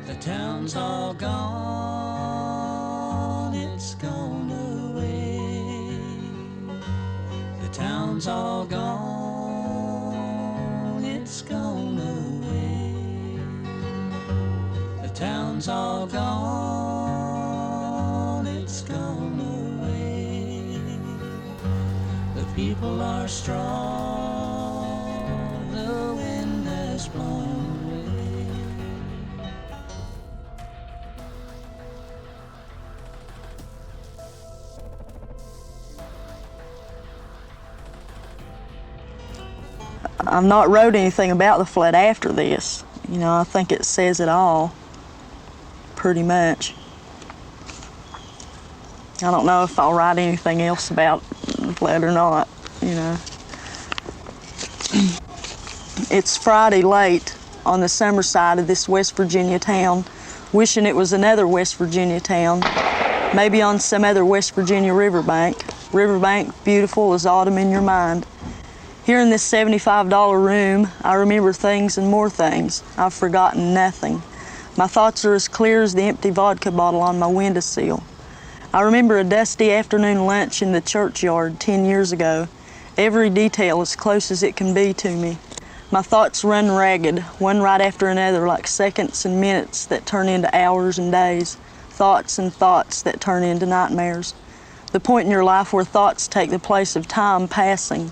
The town's all gone, it's gone away. The town's all gone, it's gone away. The town's all gone, it's gone away. The people are strong, the wind has blown away. I've not wrote anything about the flood after this. You know, I think it says it all, pretty much. I don't know if I'll write anything else about the flood or not, you know. It's Friday late on the summer side of this West Virginia town, wishing it was another West Virginia town, maybe on some other West Virginia riverbank. Riverbank beautiful as autumn in your mind. Here in this $75 room, I remember things and more things. I've forgotten nothing. My thoughts are as clear as the empty vodka bottle on my windowsill. I remember a dusty afternoon lunch in the churchyard 10 years ago. Every detail as close as it can be to me. My thoughts run ragged, one right after another, like seconds and minutes that turn into hours and days. Thoughts and thoughts that turn into nightmares. The point in your life where thoughts take the place of time passing.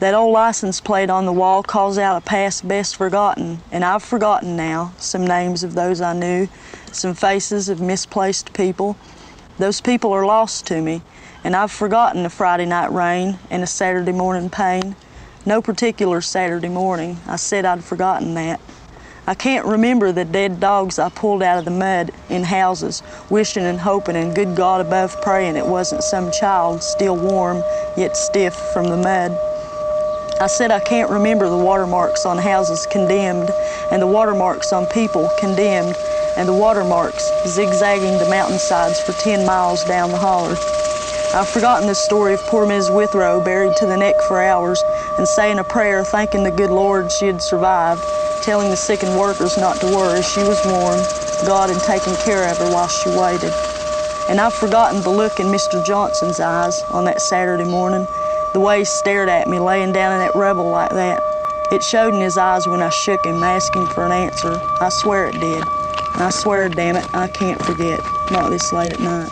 That old license plate on the wall calls out a past best forgotten, and I've forgotten now some names of those I knew, some faces of misplaced people. Those people are lost to me, and I've forgotten a Friday night rain and a Saturday morning pain. No particular Saturday morning, I said I'd forgotten that. I can't remember the dead dogs I pulled out of the mud in houses, wishing and hoping and good God above praying it wasn't some child still warm yet stiff from the mud. I said I can't remember the watermarks on houses condemned, and the watermarks on people condemned, and the watermarks zigzagging the mountainsides for 10 miles down the holler. I've forgotten the story of poor Ms. Withrow buried to the neck for hours and saying a prayer thanking the good Lord she had survived, telling the sickened workers not to worry, she was warm, God had taken care of her while she waited. And I've forgotten the look in Mr. Johnson's eyes on that Saturday morning, the way he stared at me laying down in that rubble like that. It showed in his eyes when I shook him, asking for an answer. I swear it did. And I swear, damn it, I can't forget. Not this late at night.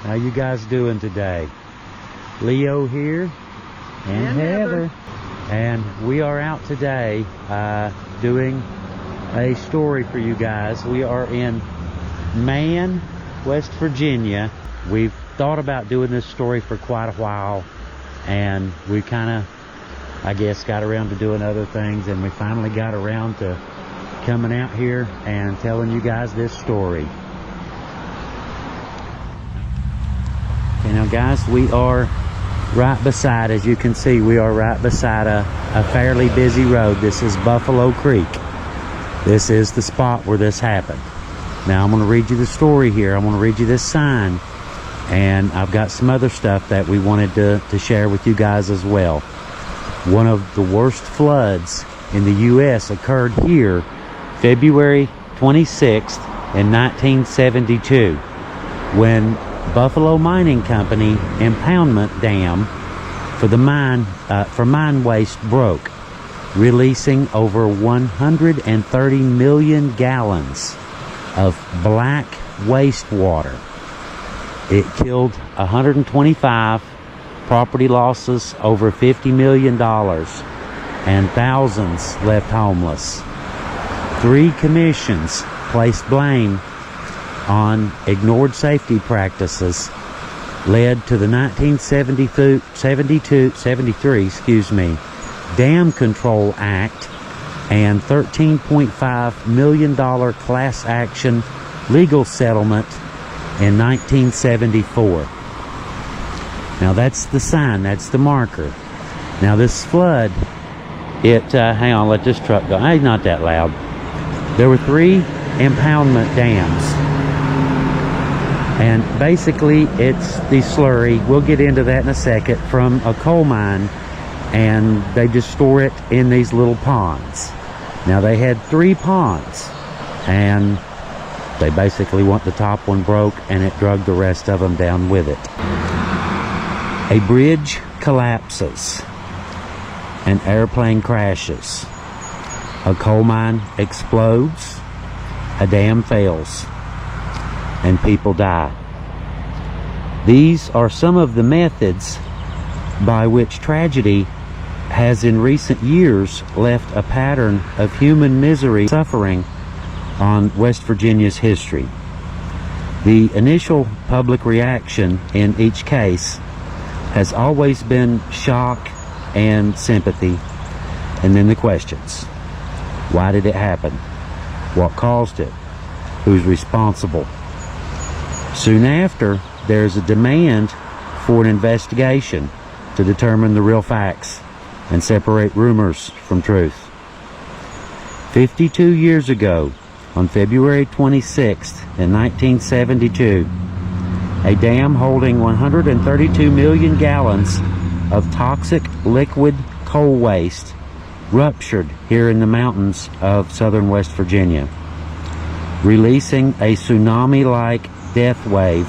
How you guys doing today? Leo here and Heather. And we are out today doing a story for you guys. We are in Man, West Virginia. We've thought about doing this story for quite a while, and we kind of, I guess, got around to doing other things, and we finally got around to coming out here and telling you guys this story. Okay, now guys, we are right beside, as you can see, we are right beside a fairly busy road. This is Buffalo Creek. This is the spot where this happened. Now I'm going to read you the story here. I'm going to read you this sign, and I've got some other stuff that we wanted to share with you guys as well. One of the worst floods in the U.S. occurred here February 26th in 1972 when Buffalo Mining Company impoundment dam for mine waste broke, releasing over 130 million gallons of black wastewater. It killed 125, property losses over $50 million, and thousands left homeless. 3 commissions placed blame on ignored safety practices led to the 1973 Dam Control Act and $13.5 million class action legal settlement in 1974. Now that's the sign, that's the marker. Now this flood, hang on, let this truck go. Hey, not that loud. There were 3 impoundment dams. And basically it's the slurry, we'll get into that in a second, from a coal mine, and they just store it in these little ponds. Now they had 3 ponds, and they basically the top one broke and it dragged the rest of them down with it. A bridge collapses, an airplane crashes, a coal mine explodes, a dam fails, and people die. These are some of the methods by which tragedy has in recent years left a pattern of human misery and suffering on West Virginia's history. The initial public reaction in each case has always been shock and sympathy, and then the questions. Why did it happen? What caused it? Who's responsible? Soon after, there's a demand for an investigation to determine the real facts and separate rumors from truth. 52 years ago, on February 26th in 1972, a dam holding 132 million gallons of toxic liquid coal waste ruptured here in the mountains of southern West Virginia, releasing a tsunami-like death wave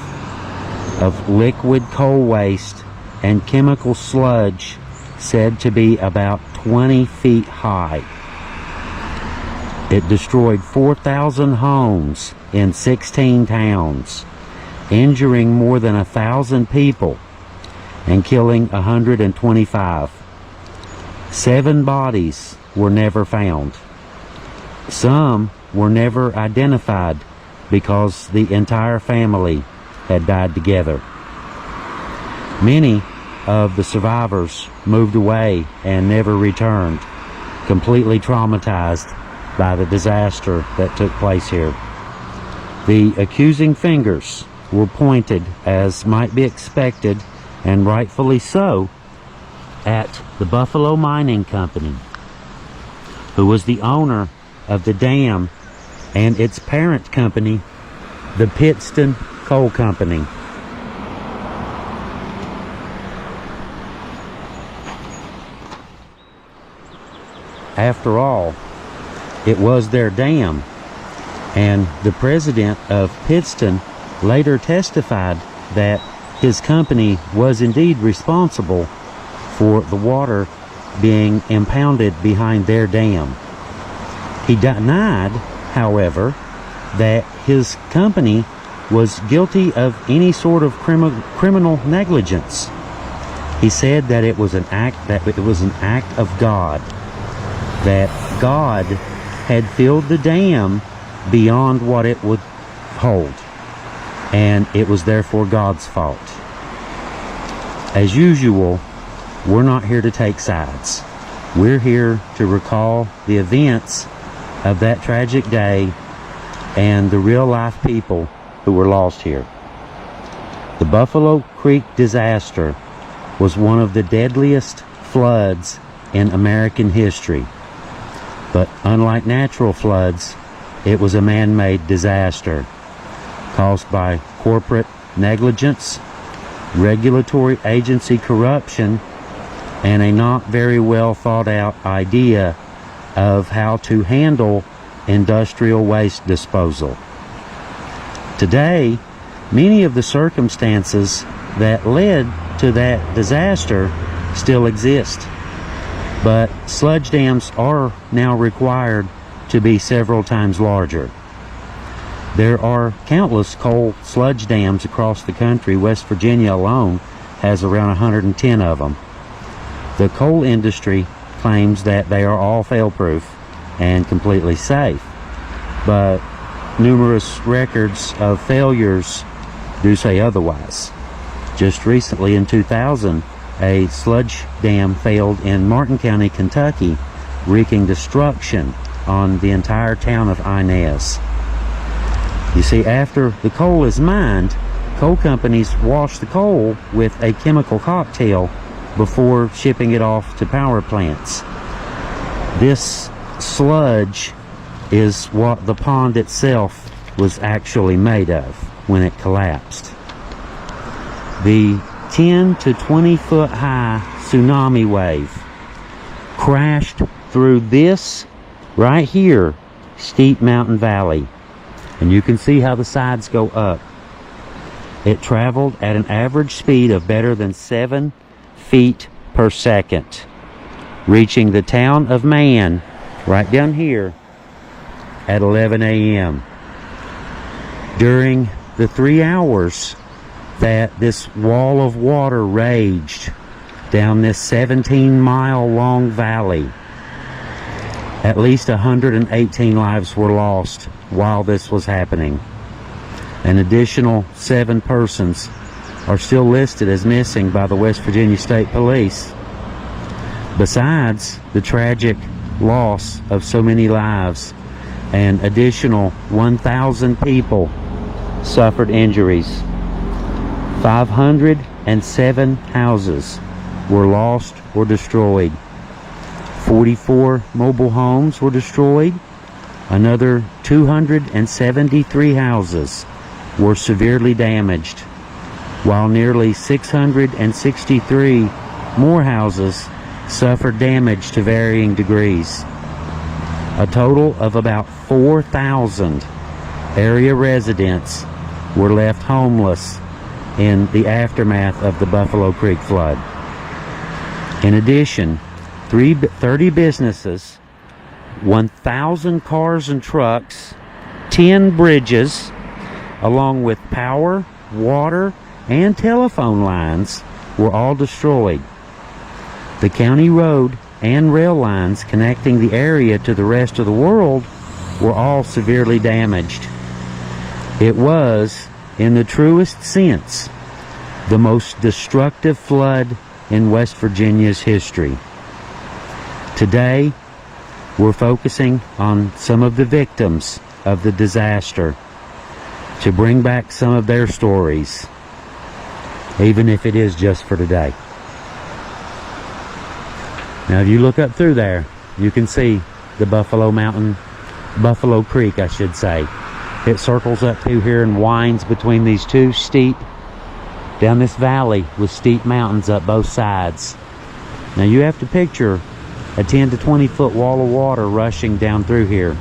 of liquid coal waste and chemical sludge said to be about 20 feet high. It destroyed 4,000 homes in 16 towns, injuring more than 1,000 people and killing 125. 7 bodies were never found. Some were never identified because the entire family had died together. Many of the survivors moved away and never returned, completely traumatized by the disaster that took place here. The accusing fingers were pointed, as might be expected, and rightfully so, at the Buffalo Mining Company, who was the owner of the dam and its parent company, the Pittston Coal Company. After all, it was their dam, and the president of Pittston later testified that his company was indeed responsible for the water being impounded behind their dam. He denied, however, that his company was guilty of any sort of criminal negligence. He said that it was an act of God, that God had filled the dam beyond what it would hold, and it was therefore God's fault. As usual, we're not here to take sides. We're here to recall the events of that tragic day and the real-life people who were lost here. The Buffalo Creek disaster was one of the deadliest floods in American history. But unlike natural floods, it was a man-made disaster caused by corporate negligence, regulatory agency corruption, and a not very well thought out idea of how to handle industrial waste disposal. Today, many of the circumstances that led to that disaster still exist, but sludge dams are now required to be several times larger. There are countless coal sludge dams across the country. West Virginia alone has around 110 of them. The coal industry claims that they are all fail-proof and completely safe, but numerous records of failures do say otherwise. Just recently in 2000, a sludge dam failed in Martin County, Kentucky, wreaking destruction on the entire town of Inez. You see, after the coal is mined, coal companies wash the coal with a chemical cocktail before shipping it off to power plants. This sludge is what the pond itself was actually made of when it collapsed. The 10 to 20 foot high tsunami wave crashed through this right here steep mountain valley, and you can see how the sides go up. It traveled at an average speed of better than 7 feet per second, reaching the town of Man right down here at 11 a.m. During the 3 hours that this wall of water raged down this 17-mile long valley, at least 118 lives were lost while this was happening. An additional 7 persons are still listed as missing by the West Virginia State Police. Besides the tragic loss of so many lives, an additional 1,000 people suffered injuries. 507 houses were lost or destroyed. 44 mobile homes were destroyed. Another 273 houses were severely damaged, while nearly 663 more houses suffered damage to varying degrees. A total of about 4,000 area residents were left homeless in the aftermath of the Buffalo Creek flood. In addition, 30 businesses, 1,000 cars and trucks, 10 bridges, along with power, water, and telephone lines were all destroyed. The county road and rail lines connecting the area to the rest of the world were all severely damaged. It was, in the truest sense, the most destructive flood in West Virginia's history. Today, we're focusing on some of the victims of the disaster to bring back some of their stories, even if it is just for today. Now, if you look up through there, you can see the Buffalo Creek, I should say. It circles up through here and winds between these two down this valley with steep mountains up both sides. Now, you have to picture a 10 to 20 foot wall of water rushing down through here.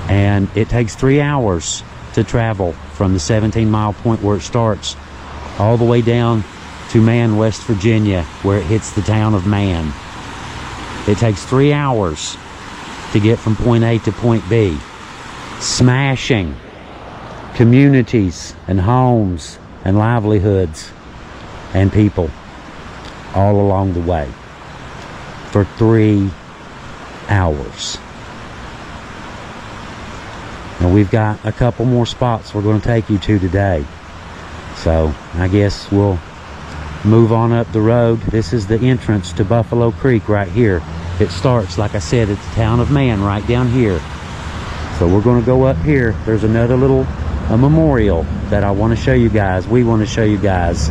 And it takes 3 hours to travel from the 17-mile point where it starts all the way down to Man, West Virginia, where it hits the town of Man. It takes 3 hours to get from point A to point B, smashing communities and homes and livelihoods and people all along the way for 3 hours. And we've got a couple more spots we're going to take you to today. So I guess we'll move on up the road. This is the entrance to Buffalo Creek right here. It starts, like I said, at the town of Man right down here. So we're going to go up here. There's another little memorial that I want to show you guys. We want to show you guys.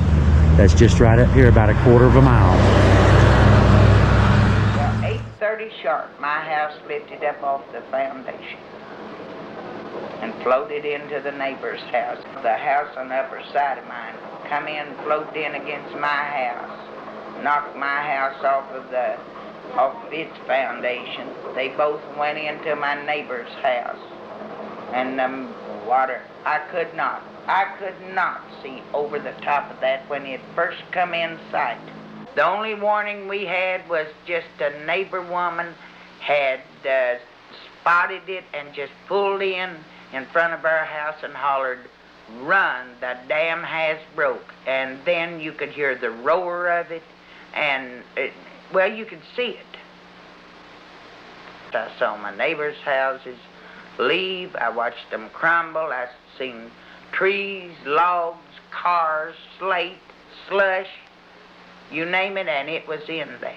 That's just right up here, about a quarter of a mile. Well, 8:30 sharp, my house lifted up off the foundation and floated into the neighbor's house. The house on the upper side of mine come in, floated in against my house, knocked my house off of the off its foundation. They both went into my neighbor's house. And the water, I could not see over the top of that when it first come in sight. The only warning we had was just a neighbor woman had spotted it and just pulled in front of our house and hollered, "Run, the dam has broke." And then you could hear the roar of it, and you could see it. I saw my neighbors' houses leave. I watched them crumble. I seen trees, logs, cars, slate, slush, you name it, and it was in that.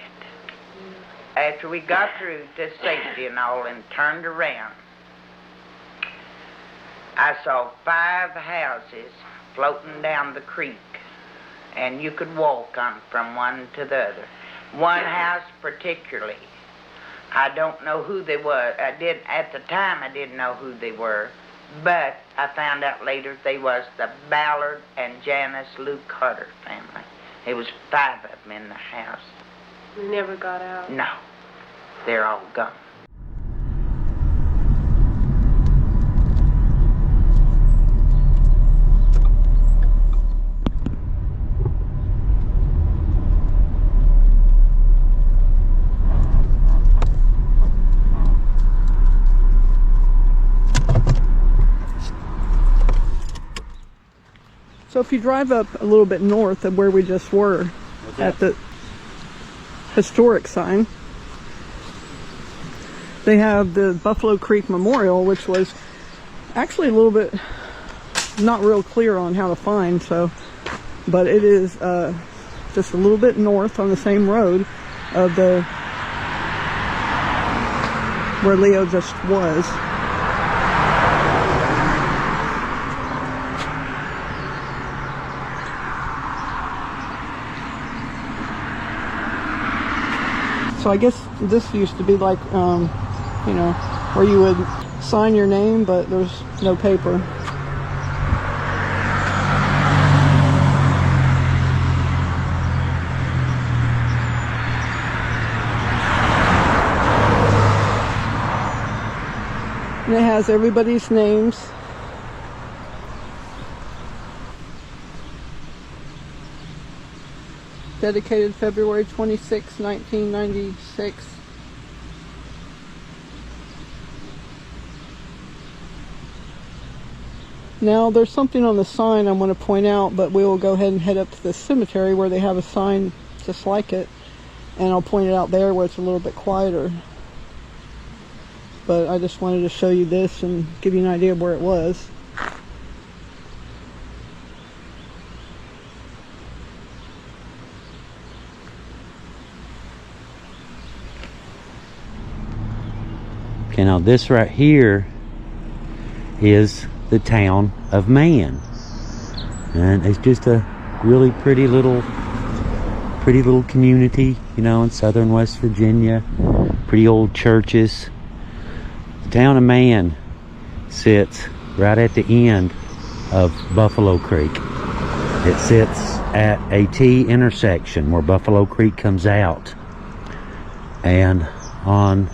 After we got through to safety and all and turned around, I saw 5 houses floating down the creek, and you could walk on from one to the other. One house particularly, I don't know who they were. At the time I didn't know who they were, but I found out later they was the Ballard and Janice Lou Carter family. There was 5 of them in the house. They never got out? No, they're all gone. So if you drive up a little bit north of where we just were, at the historic sign, they have the Buffalo Creek Memorial, which was actually a little bit not real clear on how to find, but it is just a little bit north on the same road of where Leo just was. So I guess this used to be like, where you would sign your name, but there's no paper. And it has everybody's names. Dedicated February 26, 1996. Now there's something on the sign I want to point out, but we will go ahead and head up to the cemetery where they have a sign just like it, and I'll point it out there where it's a little bit quieter. But I just wanted to show you this and give you an idea of where it was. Okay, now this right here is the town of Man, and it's just a really pretty little community, in southern West Virginia. Pretty old churches. The town of Man sits right at the end of Buffalo Creek. It sits at a T intersection where Buffalo Creek comes out, and on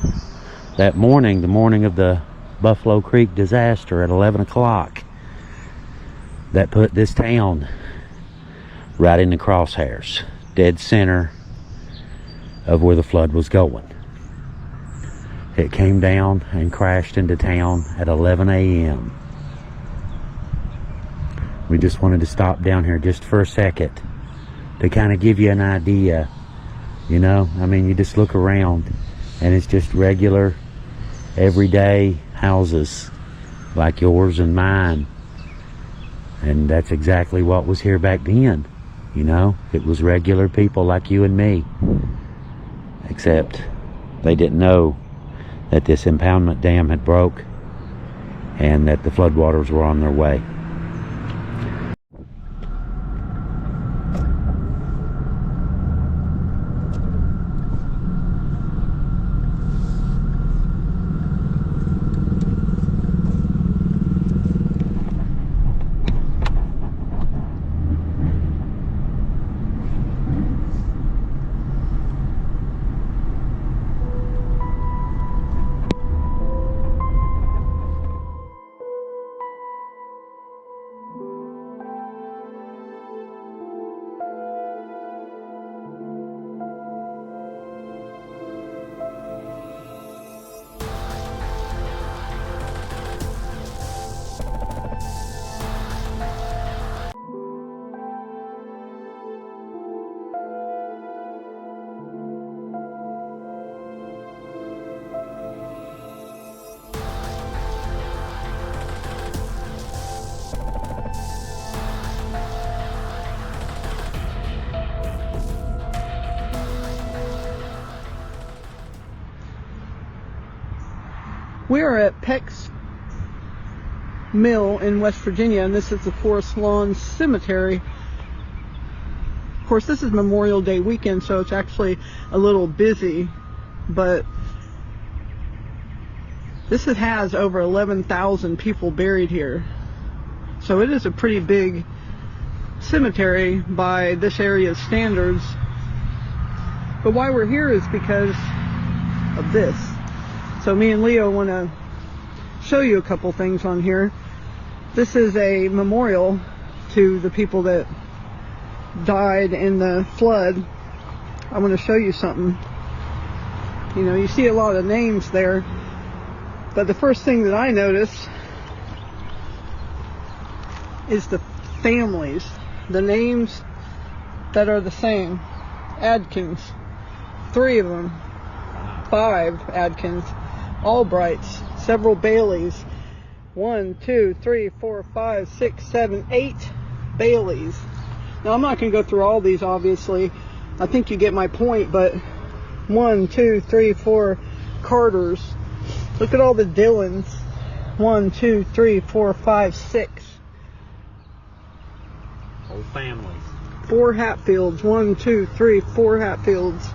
that morning, the morning of the Buffalo Creek disaster at 11 o'clock, that put this town right in the crosshairs, dead center of where the flood was going. It came down and crashed into town at 11 a.m. We just wanted to stop down here just for a second to kind of give you an idea, you just look around and it's just regular, everyday houses like yours and mine. And that's exactly what was here back then. It was regular people like you and me. Except they didn't know that this impoundment dam had broke and that the floodwaters were on their way. We are at Peck's Mill in West Virginia, and this is the Forest Lawn Cemetery. Of course, this is Memorial Day weekend, so it's actually a little busy, but this has over 11,000 people buried here. So it is a pretty big cemetery by this area's standards. But why we're here is because of this. So me and Leo want to show you a couple things on here. This is a memorial to the people that died in the flood. I want to show you something. You know, you see a lot of names there, but the first thing that I notice is the families, the names that are the same. Adkins, 3 of them, 5 Adkins, Albrights, several Baileys, 1, 2, 3, 4, 5, 6, 7, 8 Baileys. Now I'm not going to go through all these, obviously. I think you get my point, but 1, 2, 3, 4 Carters. Look at all the Dillons. 1, 2, 3, 4, 5, 6. Whole families. 4 Hatfields. 1, 2, 3, 4 Hatfields.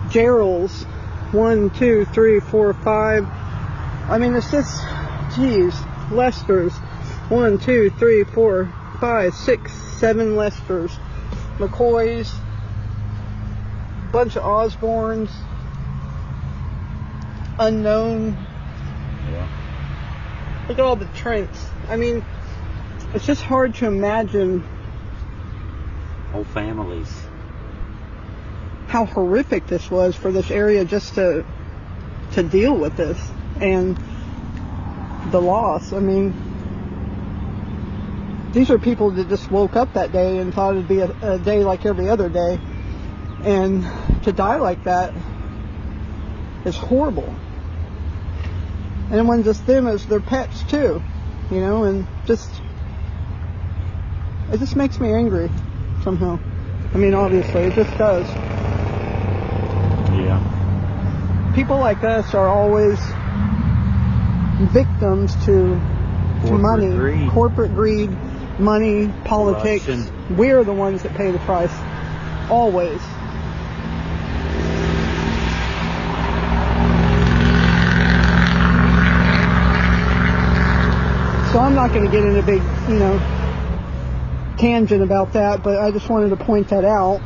Geralds. 1, 2, 3, 4, 5. I mean, it's just, geez. Lesters. 1, 2, 3, 4, 5, 6, 7 Lesters. McCoys. Bunch of Osbornes. Unknown. Yeah. Look at all the Trents. I mean, it's just hard to imagine Whole families. how horrific this was for this area just to deal with this and the loss. I mean, these are people that just woke up that day and thought it'd be a day like every other day, and to die like that is horrible. And it wasn't just them, as their pets too, you know, and just, it just makes me angry somehow. I mean, obviously, it just does. Yeah. People like us are always victims to money, greed. corporate greed, money, politics. Corruption. We're the ones that pay the price, always. So I'm not going to get in a big, you know, tangent about that, but I just wanted to point that out.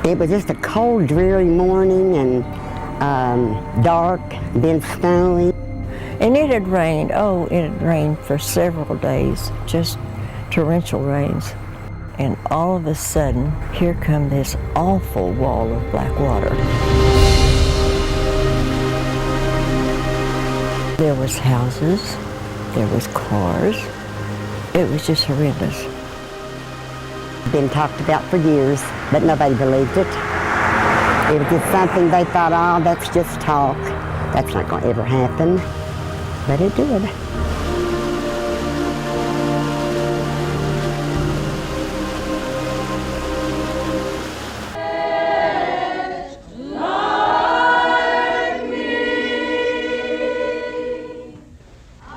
It was just a cold, dreary morning, and dark, then snowy. And it had rained, it had rained for several days, just torrential rains. And all of a sudden, here come this awful wall of black water. There was houses, there was cars. It was just horrendous. Been talked about for years, but nobody believed it. It was just something they thought, oh, that's just talk. That's not going to ever happen. But it did.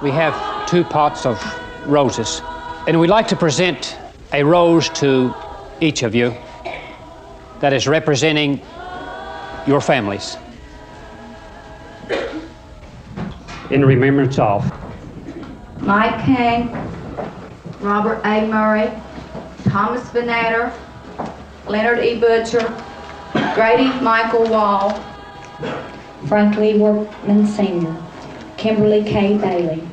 We have 2 pots of roses, and we'd like to present a rose to each of you that is representing your families. In remembrance of Mike King, Robert A. Murray, Thomas Venator, Leonard E. Butcher, Grady Michael Wall, Frank Lee Workman Sr., Kimberly K. Bailey,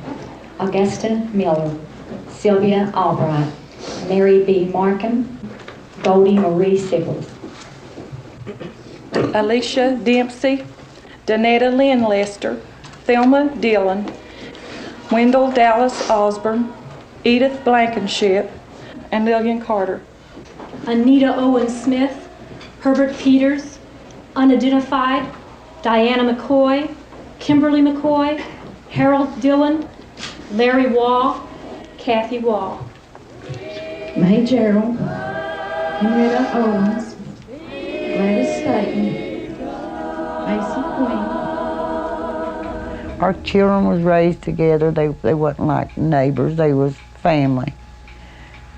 Augustin Miller, Sylvia Albright, Mary B. Markham, Goldie Marie Sickles, Alicia Dempsey, Donetta Lynn Lester, Thelma Dillon, Wendell Dallas Osborne, Edith Blankenship, and Lillian Carter. Anita Owen Smith, Herbert Peters, unidentified, Diana McCoy, Kimberly McCoy, Harold Dillon, Larry Wall, Kathy Wall. May Gerald, Henrietta Owens, Gladys Staten, Mason Queen, Our children was raised together. They wasn't like neighbors. They was family.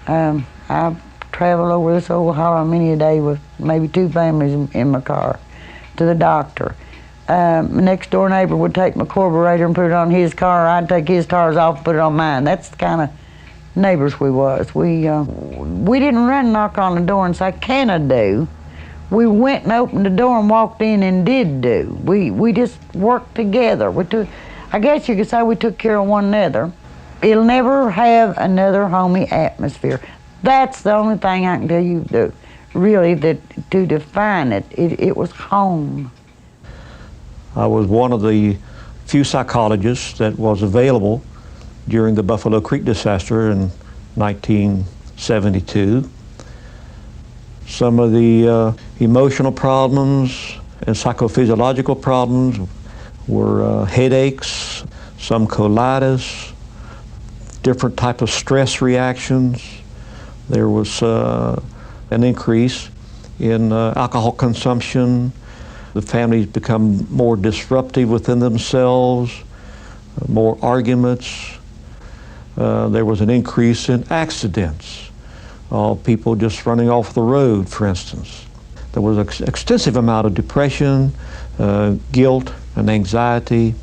I traveled over this old holler many a day with maybe 2 families in my car to the doctor. My next door neighbor would take my carburetor and put it on his car. I'd take his tires off and put it on mine. That's the kind of neighbors we was. We didn't run and knock on the door and say, "Can I do?" We went and opened the door and walked in and did do. We just worked together. I guess you could say we took care of one another. It'll never have another homey atmosphere. That's the only thing I can tell you, really, that to define it, it was home. I was one of the few psychologists that was available during the Buffalo Creek disaster in 1972. Some of the emotional problems and psychophysiological problems were headaches, some colitis, different type of stress reactions. There was an increase in alcohol consumption. The families become more disruptive within themselves, more arguments. There was an increase in accidents. People just running off the road, for instance. There was an extensive amount of depression, guilt, and anxiety.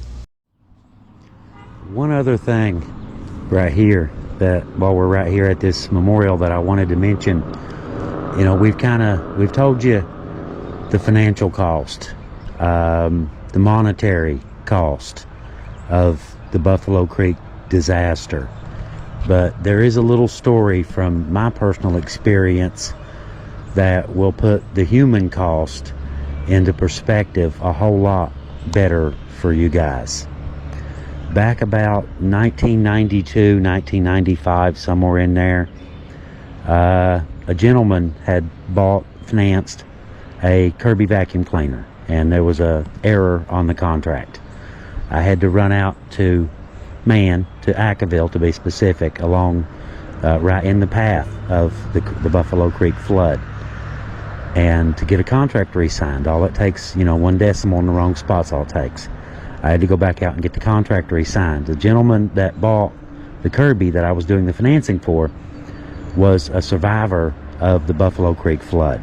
One other thing right here, that while we're right here at this memorial, that I wanted to mention, you know, we've told you the financial cost, the monetary cost of the Buffalo Creek disaster. But there is a little story from my personal experience that will put the human cost into perspective a whole lot better for you guys. Back about 1992, 1995, somewhere in there, a gentleman had financed a Kirby vacuum cleaner, and there was a error on the contract. I had to run out to Ackerville, to be specific, along right in the path of the Buffalo Creek flood, and to get a contract re-signed. All it takes, you know, 1 decimal in the wrong spot's all it takes. I had to go back out and get the contract re-signed. The gentleman that bought the Kirby that I was doing the financing for was a survivor of the Buffalo Creek flood.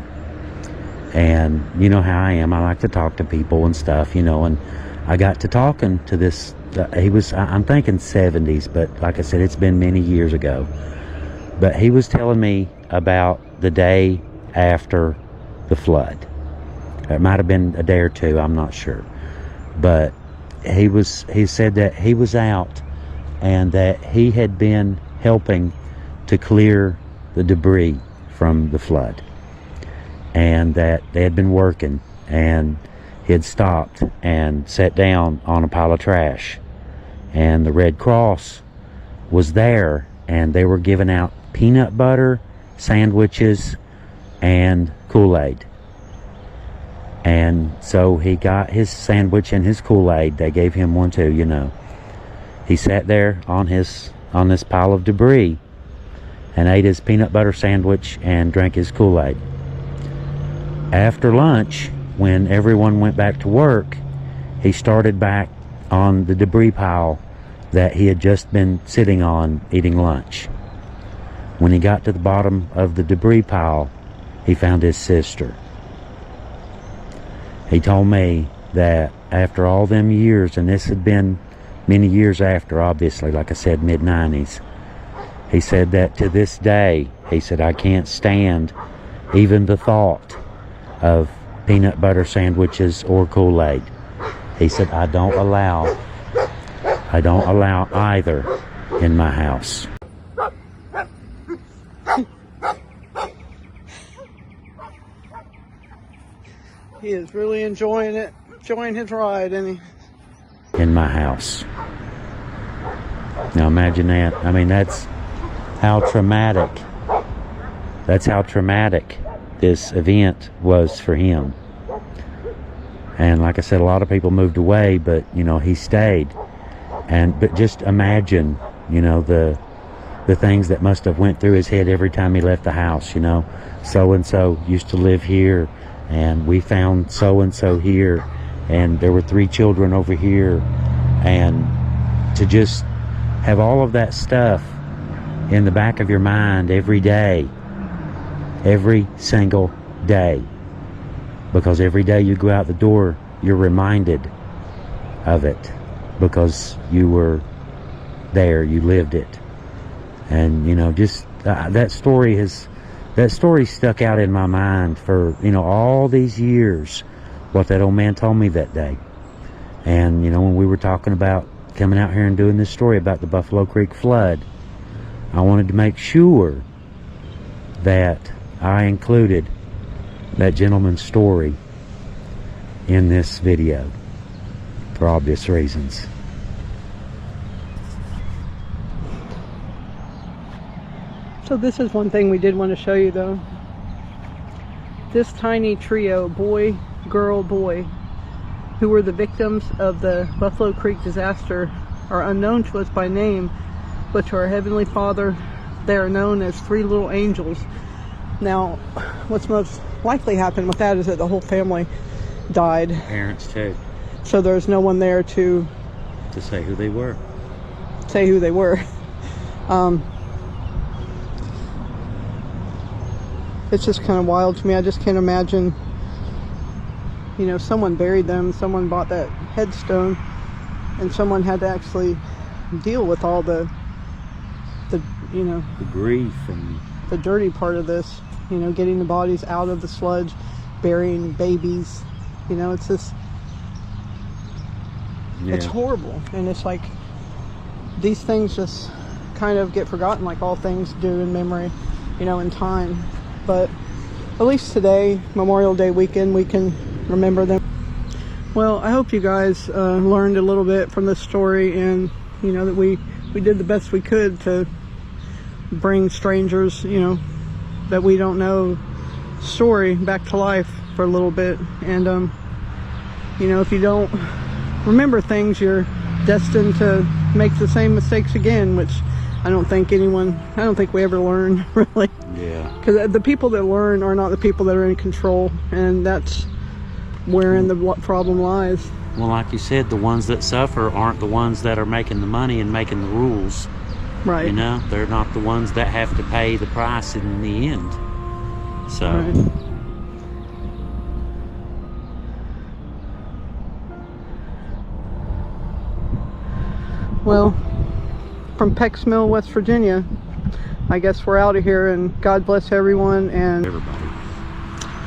And you know how I am. I like to talk to people and stuff, you know, and I got to talking to this, I'm thinking 70s, but like I said, it's been many years ago. But he was telling me about the day after the flood. It might have been a day or two, I'm not sure. But he said that he was out and that he had been helping to clear the debris from the flood, and that they had been working, and he had stopped and sat down on a pile of trash, and the Red Cross was there, and they were giving out peanut butter sandwiches and Kool-Aid. And so he got his sandwich and his Kool-Aid. They gave him one too, you know. He sat there on this pile of debris and ate his peanut butter sandwich and drank his Kool-Aid. After lunch, when everyone went back to work, he started back on the debris pile that he had just been sitting on eating lunch. When he got to the bottom of the debris pile, he found his sister. He told me that after all them years, and this had been many years after, obviously, like I said, mid-90s, he said that to this day, he said, I can't stand even the thought of peanut butter sandwiches or Kool-Aid. He said, I don't allow either in my house. He is really enjoying his ride, isn't he? In my house. Now imagine that. I mean, that's how traumatic this event was for him. And like I said, a lot of people moved away, but you know, he stayed. But just imagine, you know, the things that must have went through his head every time he left the house, you know. So-and-so used to live here, and we found so-and-so here, and there were 3 children over here, And to just have all of that stuff in the back of your mind every day, every single day, because every day you go out the door, you're reminded of it, because you were there, you lived it. And you know, just that story stuck out in my mind for, you know, all these years, what that old man told me that day. And you know, when we were talking about coming out here and doing this story about the Buffalo Creek flood, I wanted to make sure that I included that gentleman's story in this video for obvious reasons. So this is one thing we did want to show you though. This tiny trio, boy, girl, boy, who were the victims of the Buffalo Creek disaster, are unknown to us by name, but to our Heavenly Father, they are known as three little angels. Now, what's most likely happened with that is that the whole family died. Parents too. So there's no one there to say who they were. It's just kind of wild to me. I just can't imagine, you know, someone buried them, someone bought that headstone, and someone had to actually deal with all the you know, the grief and the dirty part of this, you know, getting the bodies out of the sludge, burying babies, you know, it's just, it's horrible. And it's like, these things just kind of get forgotten, like all things do in memory, you know, in time. But at least today, Memorial Day weekend, we can remember them. Well, I hope you guys learned a little bit from this story, and you know, that we did the best we could to bring strangers, you know, that we don't know, story back to life for a little bit. And you know, if you don't remember things, you're destined to make the same mistakes again, which I don't think we ever learn, really. Yeah. Because the people that learn are not the people that are in control, and that's wherein the problem lies. Well, like you said, the ones that suffer aren't the ones that are making the money and making the rules. Right. You know, they're not the ones that have to pay the price in the end. So. Right. Well, from Peck's Mill, West Virginia, I guess we're out of here, and God bless everyone. And everybody,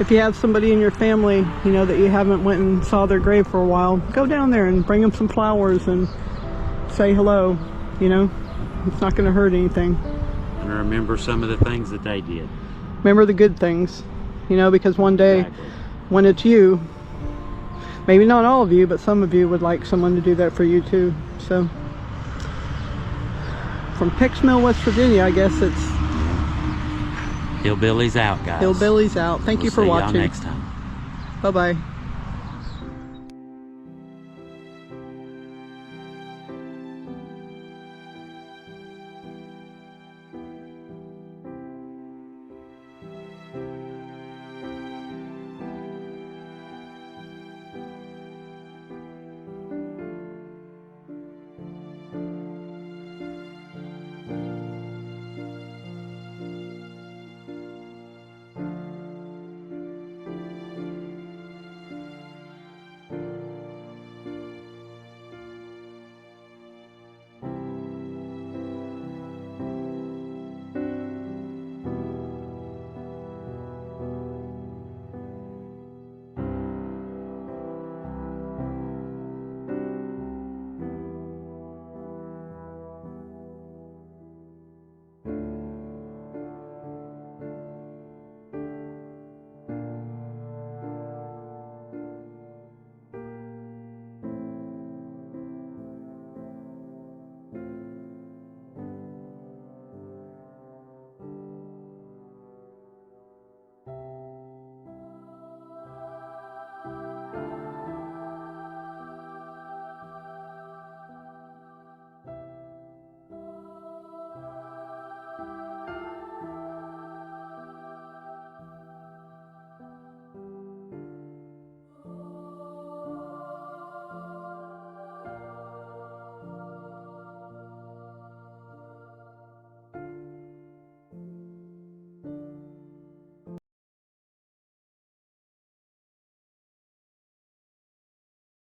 if you have somebody in your family, you know, that you haven't went and saw their grave for a while, go down there and bring them some flowers and say hello. You know, it's not going to hurt anything. And remember some of the things that they did. Remember the good things, you know, because one day, when it's you, maybe not all of you, but some of you would like someone to do that for you too. So, from Peck's Mill, West Virginia, I guess it's Hillbillies out, guys. Hillbillies out. Thank you for watching. We'll see y'all next time. Bye-bye.